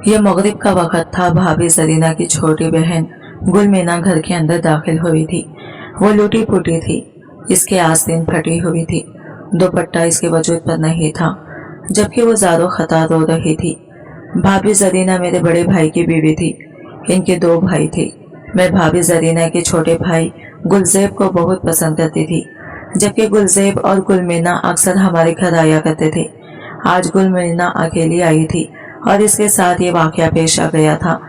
यह मगरिब का वक्त था। भाभी जरीना की छोटी बहन गुलमीना घर के अंदर दाखिल हुई थी। वो लूटी पुटी थी, इसके आस्तीन फटी हुई थी, दुपट्टा इसके वजूद पर नहीं था, जबकि वो ज़ारो खता रो रही थी। भाभी जरीना मेरे बड़े भाई की बीवी थी। इनके 2 भाई थे। मैं भाभी जरीना के छोटे भाई गुलजेब को बहुत पसंद करती थी, जबकि गुलजेब और गुलमीना अक्सर हमारे घर आया करते थे। आज गुलमीना अकेली आई थी और इसके साथ ये वाकया पेश आ गया था।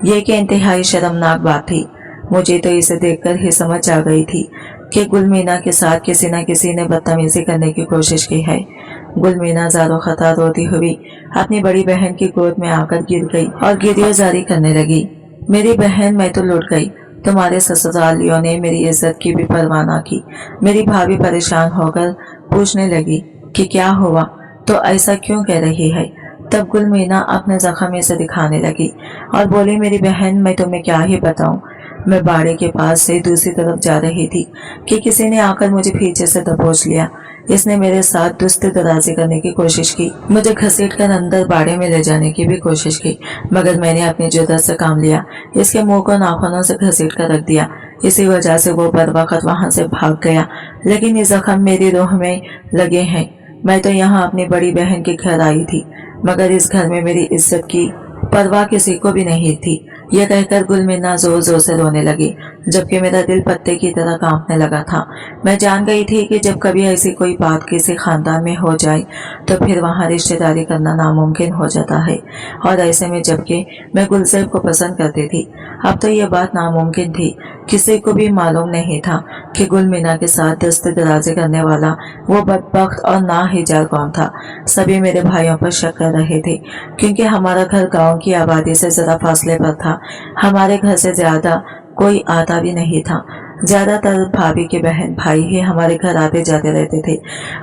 ये कि इंतहाई शर्मनाक बात थी। मुझे तो इसे देखकर ही समझ आ गई थी कि गुलमीना के साथ किसी न किसी ने बदतमीजी करने की कोशिश की है। गुलमीना ज़ारो खता रोती हुई अपनी बड़ी बहन की गोद में आकर गिर गई और गिरियाजारी करने लगी। मेरी बहन, मैं तो लुट गई। तुम्हारे ससुरालियों ने मेरी इज्जत की भी परवाह न की। मेरी भाभी परेशान होकर पूछने लगी कि क्या हुआ, तो ऐसा क्यों कह रही है। तब गुलमीना अपने जख्म इसे दिखाने लगी और बोली, मेरी बहन, मैं तुम्हें क्या ही बताऊं। मैं बाड़े के पास से दूसरी तरफ जा रही थी कि किसी ने आकर मुझे पीछे से दबोच लिया। इसने मेरे साथ दुस्त दराजी करने की कोशिश की, मुझे घसीटकर अंदर बाड़े में ले जाने की भी कोशिश की, मगर मैंने अपनी जुर्रत से काम लिया। इसके मुंह को नाखूनों से घसीट कर रख दिया। इसी वजह से वो बरवक्त वहां से भाग गया, लेकिन ये जख्म मेरी रूह में लगे हैं। मैं तो यहाँ अपनी बड़ी बहन के घर आई थी, मगर इस घर में मेरी इज्जत की परवाह किसी को भी नहीं थी। यह कहकर गुलमीना जोर जोर से रोने लगी, जबकि मेरा दिल पत्ते की तरह कांपने लगा था। मैं जान गई थी कि जब कभी ऐसी कोई बात किसी खानदान में हो जाए तो फिर वहाँ रिश्तेदारी करना नामुमकिन हो जाता है, और ऐसे में जबकि मैं गुलजेब को पसंद करती थी, अब तो यह बात नामुमकिन थी। किसी को भी मालूम नहीं था कि गुलमीना के साथ दस्तदराजी करने वाला वो बदबख्त और नाहिजार कौन था। सभी मेरे भाइयों पर शक कर रहे थे, क्योंकि हमारा घर गांव की आबादी से जरा फासले पर था। हमारे घर से ज्यादा कोई आता भी नहीं था। ज्यादातर भाभी के बहन भाई ही हमारे घर आते जाते रहते थे।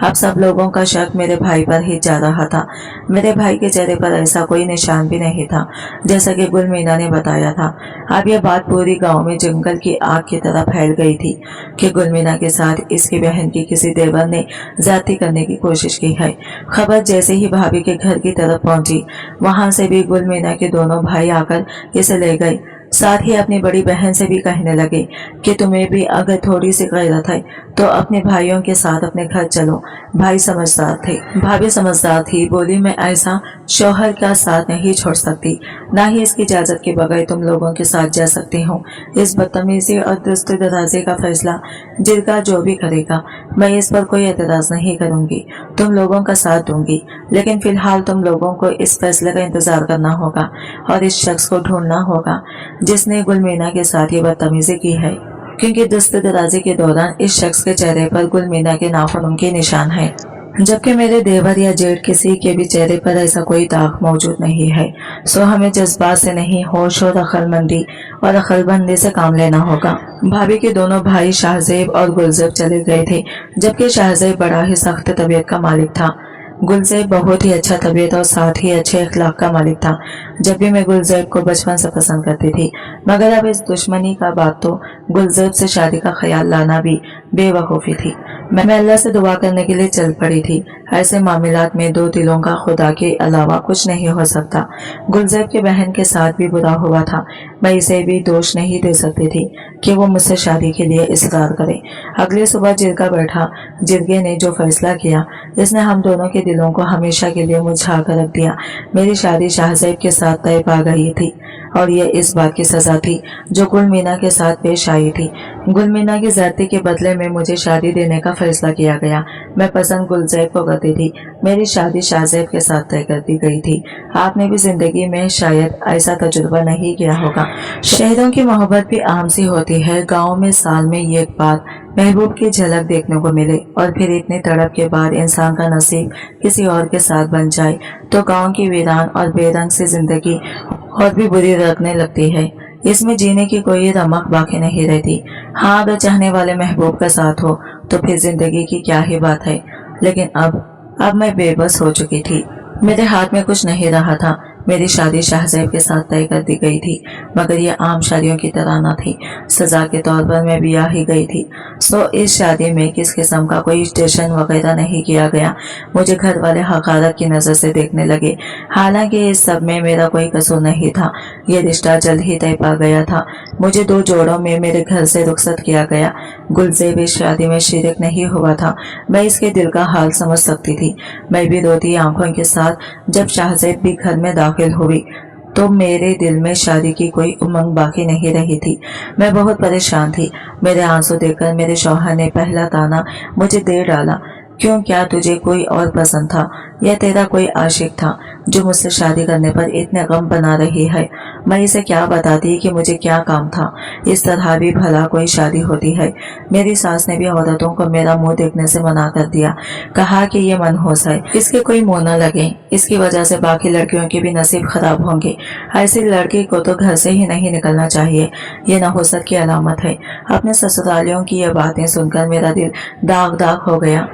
अब सब लोगों का शक मेरे भाई पर ही जा रहा था। मेरे भाई के चेहरे पर ऐसा कोई निशान भी नहीं था, जैसा कि गुलमीना ने बताया था। अब यह बात पूरी गांव में जंगल की आग की तरह फैल गई थी कि गुलमीना के साथ इसकी बहन की किसी देवर ने ज्यादती करने की कोशिश की है। खबर जैसे ही भाभी के घर की तरफ पहुंची, वहां से भी गुलमीना के दोनों भाई आकर इसे ले गए। साथ ही अपनी बड़ी बहन से भी कहने लगे कि तुम्हें भी अगर थोड़ी सी गैरत है तो अपने भाइयों के साथ अपने घर चलो। भाई समझदार थे, भाभी समझदार थी। बोली, मैं ऐसा शौहर का साथ नहीं छोड़ सकती, ना ही इसकी इजाजत के बगैर तुम लोगों के साथ जा सकती हूँ। इस बदतमीजी और दस्तदराजी का फैसला जिरगा जो भी करेगा, मैं इस पर कोई एतराज नहीं करूंगी, तुम लोगों का साथ दूंगी। लेकिन फिलहाल तुम लोगों को इस फैसले का इंतजार करना होगा और इस शख्स को ढूंढना होगा जिसने गुलमीना के साथ ये बदतमीजी की है, क्योंकि दस्तदराजी के दौरान इस शख्स के चेहरे पर गुलमीना के नाखूनों के निशान है, जबकि मेरे देवर या जेठ किसी के भी चेहरे पर ऐसा कोई दाग मौजूद नहीं है। सो हमें जज्बात से नहीं, होश और अक्लमंदी और अक्लबंदी से काम लेना होगा। भाभी के दोनों भाई शाहजेब और गुलजेब चले गए थे, जबकि शाहजेब बड़ा ही सख्त तबीयत का मालिक था। गुलजेब बहुत ही अच्छा तबीयत और साथ ही अच्छे अखलाक का मालिक था। जब भी मैं गुलजेब को बचपन से पसंद करती थी, मगर अब इस दुश्मनी का बात तो गुलजेब से शादी का ख्याल लाना भी बेवकूफ़ी थी। मैं अल्लाह से दुआ करने के लिए चल पड़ी थी। ऐसे मामलात में दो दिलों का खुदा के अलावा कुछ नहीं हो सकता। गुलजेब की बहन के साथ भी बुरा हुआ था। मैं इसे भी दोष नहीं दे सकती थी कि वो मुझसे शादी के लिए इसरार करे। अगली सुबह जिरगा बैठा। जिरगे ने जो फैसला किया, इसने हम दोनों के दिलों को हमेशा के लिए मुरझा कर रख दिया। मेरी शादी शाहजेब के साथ तय पा गई थी, और यह इस बात की सजा थी जो गुलमीना के साथ पेश आई थी। गुलमीना की ज्यादती के बदले में मुझे शादी देने का फैसला किया गया। मैं पसंद गुलजेब को करती थी। मेरी शादी शाहजेब के साथ तय कर दी गई थी। आपने भी जिंदगी में शायद ऐसा तजुर्बा नहीं किया होगा। शहरों की मोहब्बत भी आम सी होती है। गाँव में साल में एक बार महबूब की झलक देखने को मिले और फिर इतनी तड़प के बाद इंसान का नसीब किसी और के साथ बन जाए तो गांव की वीरान और बेरंग सी जिंदगी और भी बुरी लगने लगती है। इसमें जीने की कोई रमक बाकी नहीं रहती। हाँ, अगर चाहने वाले महबूब का साथ हो तो फिर जिंदगी की क्या ही बात है। लेकिन अब मैं बेबस हो चुकी थी। मेरे हाथ में कुछ नहीं रहा था। मेरी शादी शाहज़ैब के साथ तय कर दी गई थी, मगर ये आम शादियों की तरह न थी। सजा के तौर पर मैं ब्याह ही गई थी। सो इस शादी में किस किस्म का कोई जश्न वगैरह नहीं किया गया। मुझे घर वाले हकारत की नज़र से देखने लगे। हालांकि इस सब में मेरा कोई कसूर नहीं था। ये रिश्ता जल्द ही तय पा गया था। मुझे 2 जोड़ों में मेरे घर से रुखसत किया गया। गुलज़ेब इस शादी में शरीक नहीं हुआ था। मैं इसके दिल का हाल समझ सकती थी। मैं भी रोती आंखों के साथ जब शाहज़ैब भी घर में दाखिल हुई तो मेरे दिल में शादी की कोई उमंग बाकी नहीं रही थी। मैं बहुत परेशान थी। मेरे आंसू देखकर मेरे शौहर ने पहला ताना मुझे दे डाला, क्यों, क्या तुझे कोई और पसंद था या तेरा कोई आशिक था जो मुझसे शादी करने पर इतने गम बना रही है। मैं इसे क्या बताती कि मुझे क्या काम था। इस तरह भी भला कोई शादी होती है। मेरी सास ने भी औरतों को मेरा मुंह देखने से मना कर दिया। कहा कि ये मनहूस है, इसके कोई मुंह न लगे, इसकी वजह से बाकी लड़कियों के भी नसीब खराब होंगे। ऐसी लड़की को तो घर से ही नहीं निकलना चाहिए। ये नहुसत की अलामत है। अपने ससुरालियों की ये बातें सुनकर मेरा दिल दाग दाग हो गया,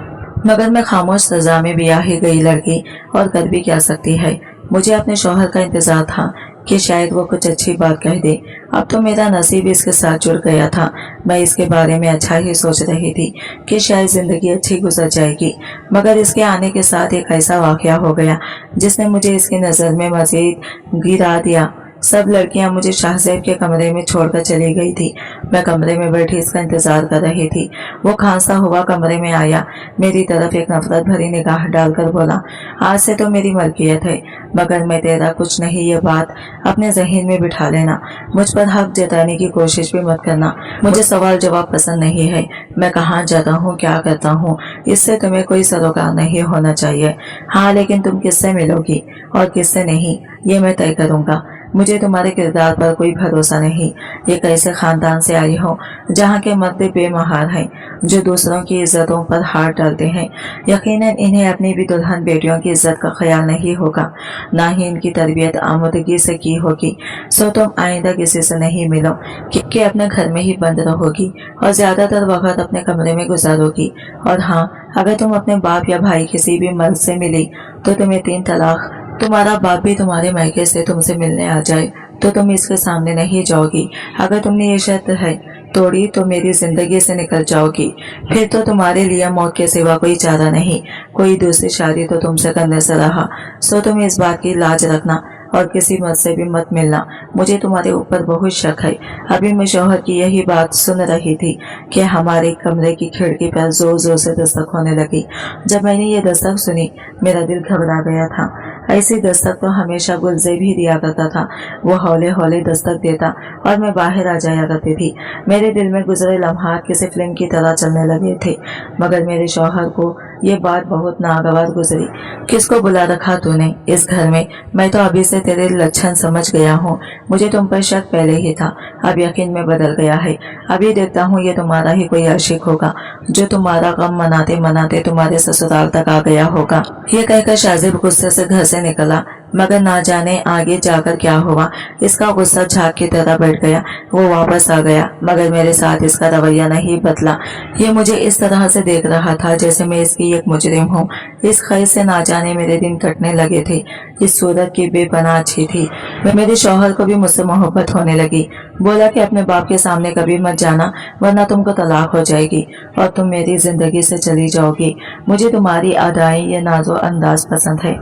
मगर मैं खामोश सजा में ब्याह ही गई लड़की और कर भी क्या सकती है। मुझे अपने शौहर का इंतजार था कि शायद वो कुछ अच्छी बात कह दे। अब तो मेरा नसीब इसके साथ जुड़ गया था। मैं इसके बारे में अच्छा ही सोच रही थी कि शायद जिंदगी अच्छी गुजर जाएगी, मगर इसके आने के साथ एक ऐसा वाकया हो गया जिसने मुझे इसकी नज़र में मजीद गिरा दिया। सब लड़कियां मुझे शाहज़ैब के कमरे में छोड़कर चली गई थी। मैं कमरे में बैठी इसका इंतजार कर रही थी। वो खांसता हुआ कमरे में आया, मेरी तरफ एक नफरत भरी निगाह डालकर बोला, आज से तो मेरी मलकियत है, मगर मैं तेरा कुछ नहीं, ये बात अपने ज़हन में बिठा लेना। मुझ पर हक जताने की कोशिश भी मत करना। मुझे सवाल जवाब पसंद नहीं है। मैं कहाँ जाता हूँ, क्या करता हूँ, इससे तुम्हें कोई सरोकार नहीं होना चाहिए। हाँ, लेकिन तुम किससे मिलोगी और किससे नहीं, ये मैं तय करूँगा। मुझे तुम्हारे किरदार पर कोई भरोसा नहीं। एक ऐसे खानदान से आई हो जहाँ के मर्द बेमहार हैं, जो दूसरों की इज्जतों पर हाथ डालते हैं। यकीनन इन्हें अपनी भी दुल्हन बेटियों की इज्जत का ख्याल नहीं होगा, ना ही इनकी तरबियत आमूदगी से की होगी। सो तुम आइंदा किसी से नहीं मिलो कि अपने घर में ही बंद रहोगी और ज्यादातर वक्त अपने कमरे में गुजारोगी। और हाँ, अगर तुम अपने बाप या भाई किसी भी मर्द से मिली तो तुम्हें 3 तलाक। तुम्हारा बाप भी तुम्हारे मायके से तुमसे मिलने आ जाए तो तुम इसके सामने नहीं जाओगी। अगर तुमने ये शर्त है तोड़ी तो मेरी जिंदगी से निकल जाओगी। फिर तो तुम्हारे लिए मौत के सिवा कोई चारा नहीं। कोई दूसरी शादी तो तुमसे करने से रहा। सो तुम इस बात की लाज रखना और किसी मत से भी मत मिलना। मुझे तुम्हारे ऊपर बहुत शक है। अभी मैं शौहर की यही बात सुन रही थी कि हमारे कमरे की खिड़की पर जोर जोर से दस्तक होने लगी। जब मैंने ये दस्तक सुनी मेरा दिल घबरा गया था। ऐसी दस्तक तो हमेशा गुलज़ेब ही दिया करता था। वो हौले हौले दस्तक देता और मैं बाहर आ जाया करती थी। मेरे दिल में गुजरे लम्हात किसी फिल्म की तरह चलने लगे थे, मगर मेरे शौहर को ये बात बहुत नागवार गुजरी। किसको बुला रखा तूने इस घर में? मैं तो अभी से तेरे लक्षण समझ गया हूँ। मुझे तुम पर शक पहले ही था, अब यकीन में बदल गया है। अभी देखता हूँ ये तुम्हारा ही कोई आशिक होगा जो तुम्हारा गम मनाते मनाते तुम्हारे ससुराल तक आ गया होगा। ये कहकर शाहज़ैब गुस्से से घर से निकला, मगर ना जाने आगे जाकर क्या हुआ। इसका गुस्सा झाग की तरह बैठ गया। वो वापस आ गया, मगर मेरे साथ इसका रवैया नहीं बदला। ये मुझे इस तरह से देख रहा था जैसे मैं इसकी एक मुजरिम हूँ। इस ख्याल से ना जाने मेरे दिन कटने लगे थे। इस सूरत की बेपनाह अच्छी थी। मेरे शौहर को भी मुझसे मोहब्बत होने लगी। बोला कि अपने बाप के सामने कभी मत जाना, वरना तुमको तलाक हो जाएगी और तुम मेरी जिंदगी से चली जाओगी। मुझे तुम्हारी अदाएं ये नाजो अंदाज पसंद है,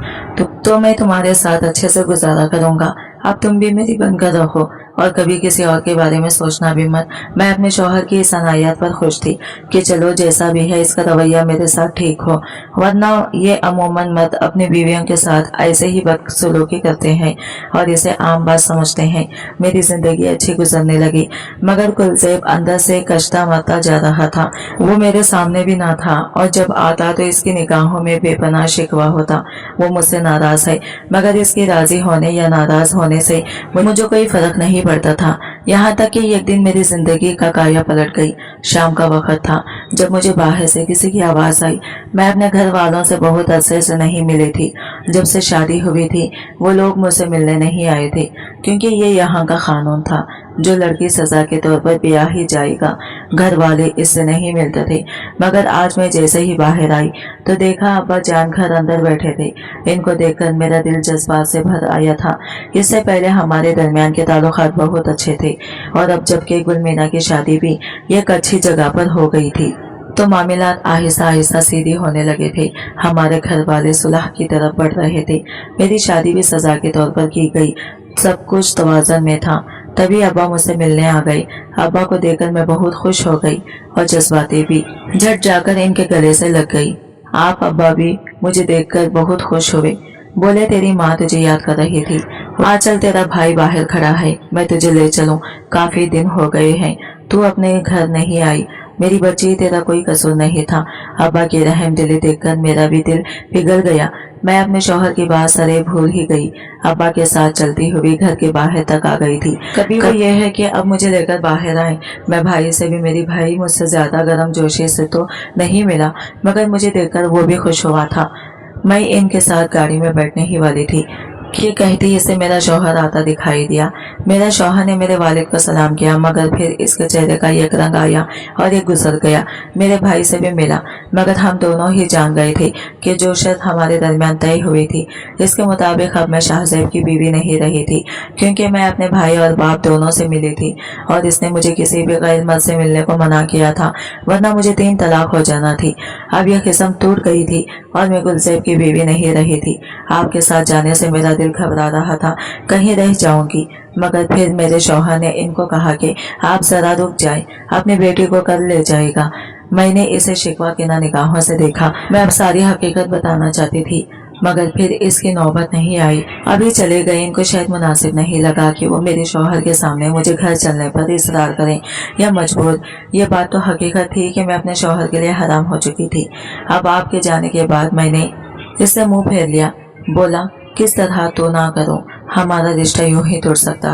तो मैं तुम्हारे साथ अच्छे से गुजारा करूंगा। अब तुम भी मेरी बनकर रहो और कभी किसी और के बारे में सोचना भी मत। मैं अपने शौहर की इस अनायत पर खुश थी कि चलो जैसा भी है इसका रवैया मेरे साथ ठीक हो, वरना ये अमूमन मर्द अपनी बीवियों के साथ ऐसे ही बदसलूकी करते हैं और इसे आम बात समझते हैं। मेरी जिंदगी अच्छी गुजरने लगी, मगर गुलज़ेब अंदर से कश्ता मरता जा रहा था। वो मेरे सामने भी ना था और जब आता तो इसकी निगाहों में बेपनाह शिकवा होता। वो मुझसे नाराज है, मगर इसकी राजी होने या नाराज होने से मुझे कोई फर्क नहीं पड़ता था। यहाँ तक कि एक दिन मेरी जिंदगी का काया पलट गई। शाम का वक्त था जब मुझे बाहर से किसी की आवाज आई। मैं अपने घर वालों से बहुत अरसे से नहीं मिली थी। जब से शादी हुई थी वो लोग मुझसे मिलने नहीं आए थे, क्योंकि ये यहाँ का कानून था। जो लड़की सजा के तौर पर ब्याह ही जाएगा। घर वाले इससे नहीं मिलते थे, मगर आज मैं जैसे ही बाहर आई तो देखा अब्बा जान घर अंदर बैठे थे। इनको देखकर मेरा दिल जज्बात से भर आया था। इससे पहले हमारे दरमियान के ताल्लुकात बहुत अच्छे थे, और अब जबकि गुल मीना की शादी भी एक अच्छी जगह पर हो गई थी तो मामलात आहिस्ता आहिस्ता सीधी होने लगे थे। हमारे घर वाले सुलह की तरफ बढ़ रहे थे। मेरी शादी भी सजा के तौर पर की गई। सब कुछ तवाज़न में था। तभी अब्बा मुझसे मिलने आ गए। अब्बा को देखकर मैं बहुत खुश हो गई और जज्बाती भी। झट जाकर इनके गले से लग गई। आप अब्बा भी मुझे देखकर बहुत खुश हुए। बोले, तेरी माँ तुझे याद कर रही थी। आज चल, तेरा भाई बाहर खड़ा है, मैं तुझे ले चलूं। काफी दिन हो गए हैं तू अपने घर नहीं आई। मेरी बच्ची, तेरा कोई कसूर नहीं था। अब्बा की रहम दिली देखकर मेरा भी दिल पिघल गया। मैं अपने शौहर की बात सरे भूल ही गई। अब्बा के साथ चलती हुई घर के बाहर तक आ गई थी। कभी वो ये है कि अब मुझे लेकर बाहर आए। मैं भाई से भी, मेरी भाई मुझसे ज्यादा गर्म जोशी से तो नहीं मिला, मगर मुझे देखकर वो भी खुश हुआ था। मैं इनके साथ गाड़ी में बैठने ही वाली थी कि कहती इसे मेरा शौहर आता दिखाई दिया। मेरा शौहर ने मेरे वालिद को सलाम किया, मगर फिर इसके चेहरे का एक रंग आया और एक गुजर गया। मेरे भाई से भी मिला, मगर हम दोनों ही जान गए थे कि जो शर्त हमारे दरमियान तय हुई थी, इसके मुताबिक अब मैं शाहज़ैब की बीवी नहीं रही थी, क्योंकि मैं अपने भाई और बाप दोनों से मिली थी और इसने मुझे किसी भी गैर मर्द से मिलने को मना किया था, वरना मुझे 3 तलाक हो जाना थी। अब यह किस्म टूट गई थी और मैं गुलज़ैब की बीवी नहीं रही थी। आपके साथ जाने से मेरा दिल घबरा रहा था, कहीं रह जाऊंगी। मगर फिर मेरे शौहर ने इनको कहा कि आप जरा रुक जाएं, अपनी बेटी को कल ले जाएगा। मैंने इसे शिकवा के ना निगाहों से देखा। मैं अब सारी हकीकत बताना चाहती थी, मगर फिर इसकी नौबत नहीं आई। अभी चले गए। इनको शायद मुनासिब नहीं लगा कि वो मेरे शौहर के सामने मुझे घर चलने पर इसरार करें या मजबूर। ये बात तो हकीकत थी कि मैं अपने शौहर के लिए हराम हो चुकी थी। अब आपके जाने के बाद मैंने इससे मुंह फेर लिया। बोला, किस तरह तो ना करो, हमारा रिश्ता यूं ही टूट सकता।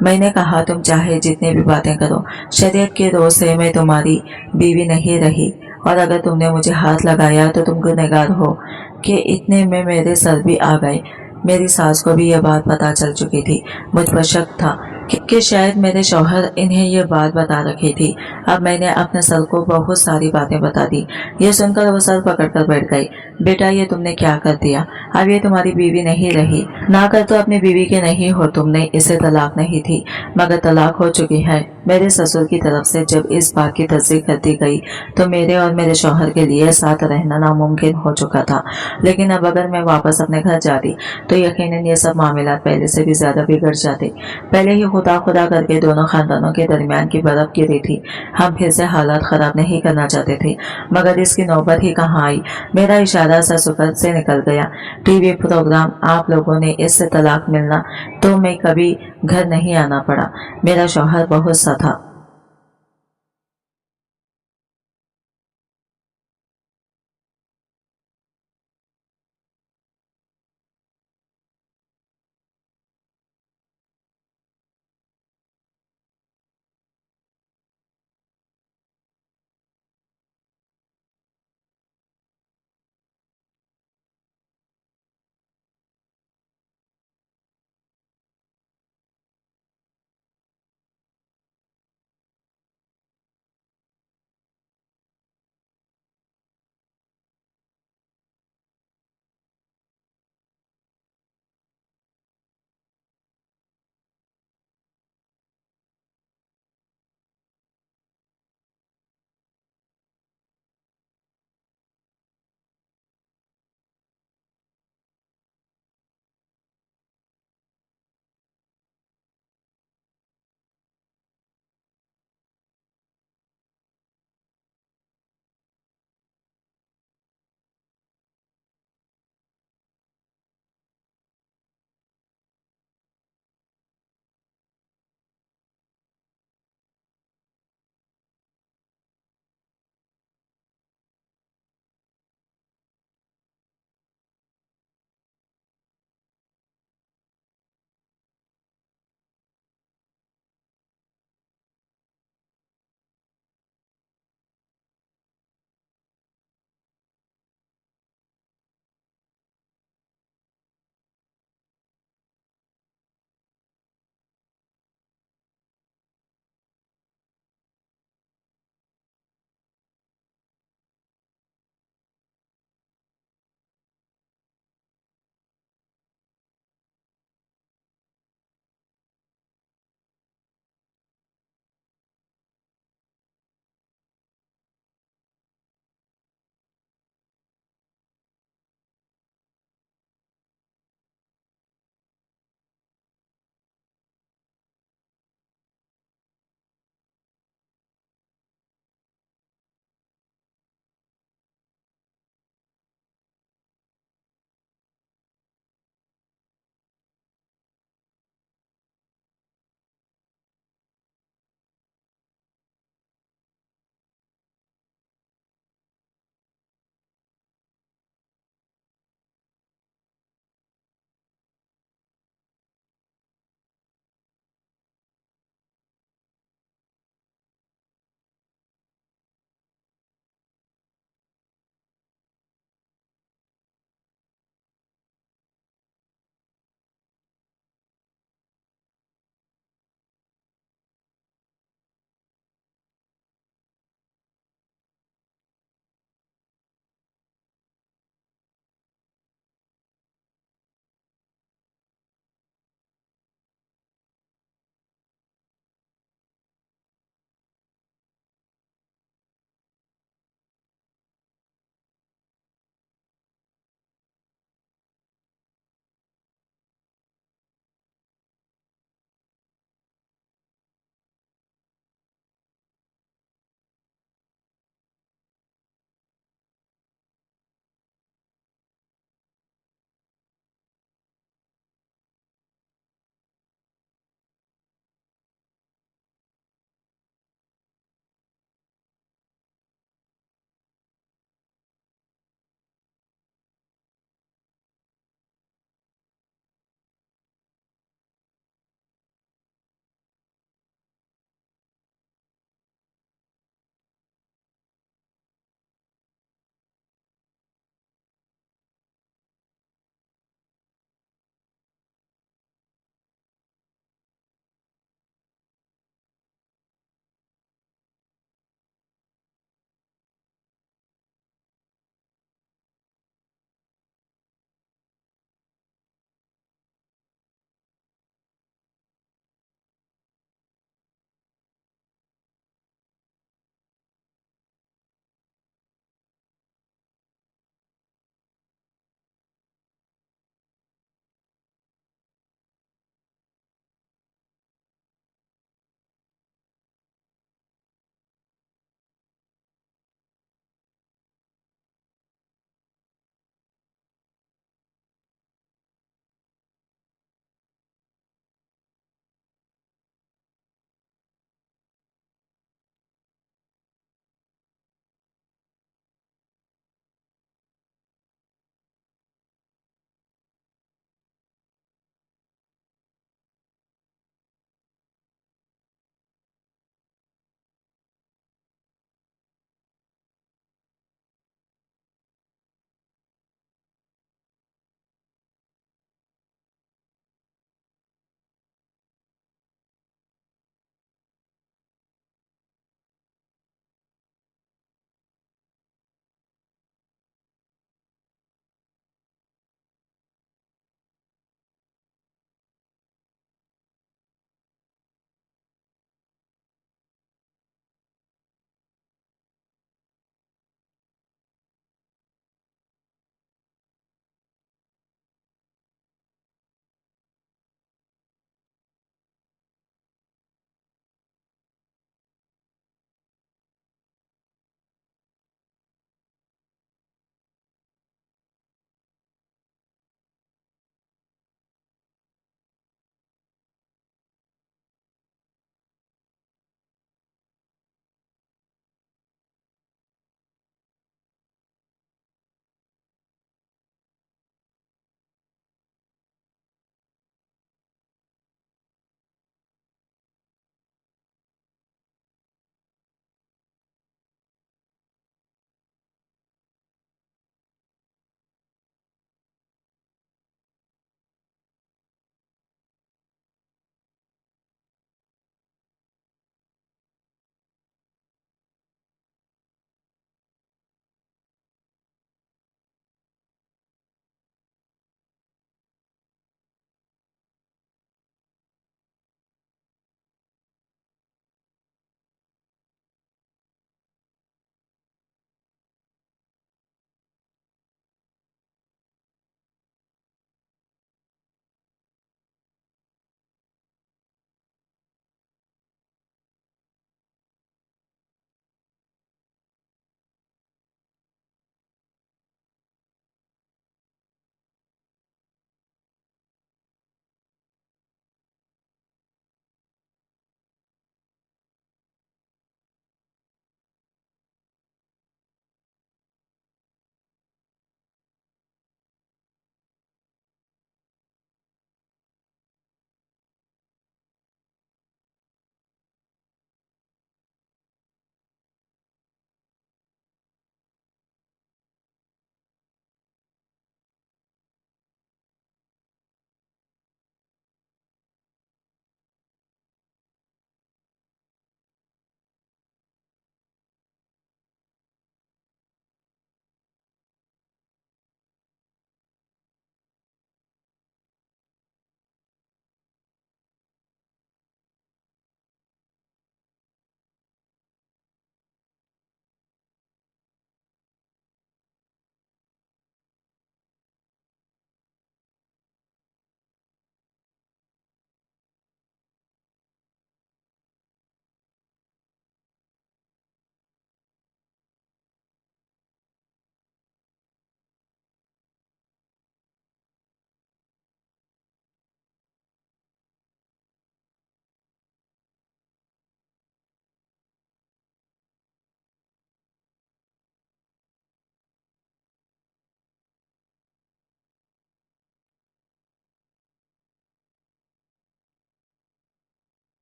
मैंने कहा, तुम चाहे जितनी भी बातें करो, शरीयत के रोज से मैं तुम्हारी बीवी नहीं रही, और अगर तुमने मुझे हाथ लगाया तो तुम गुनहगार हो। कि इतने में मेरे सर भी आ गए। मेरी सास को भी यह बात पता चल चुकी थी। मुझ पर शक था कि शायद मेरे शौहर इन्हें यह बात बता रखी थी। अब मैंने अपने सर को बहुत सारी बातें बता दी। ये सुनकर वो सर पकड़कर बैठ गई। बेटा, ये तुमने क्या कर दिया? अब ये तुम्हारी बीवी नहीं रही। ना कर तो अपनी बीवी के नहीं हो तुमने। इसे तलाक नहीं थी, मगर तलाक हो चुकी है। मेरे ससुर की तरफ से जब इस बात की तस्दीक कर दी गई तो मेरे और मेरे शौहर के लिए साथ रहना नामुमकिन हो चुका था। लेकिन अब अगर मैं वापस अपने घर जाती तो यकीनन ये सब मामला पहले से भी ज्यादा बिगड़ जाते। पहले ही खुदा खुदा करके दोनों खानदानों के दरमियान की बर्फ गिरी थी। हम फिर से हालात खराब नहीं करना चाहते थे, मगर इसकी नौबत ही कहाँ आई। मेरा इशारा ससुर से निकल गया। टीवी प्रोग्राम आप लोगों ने इससे तलाक मिलना तो मैं कभी घर नहीं आना पड़ा। मेरा शौहर बहुत सा था।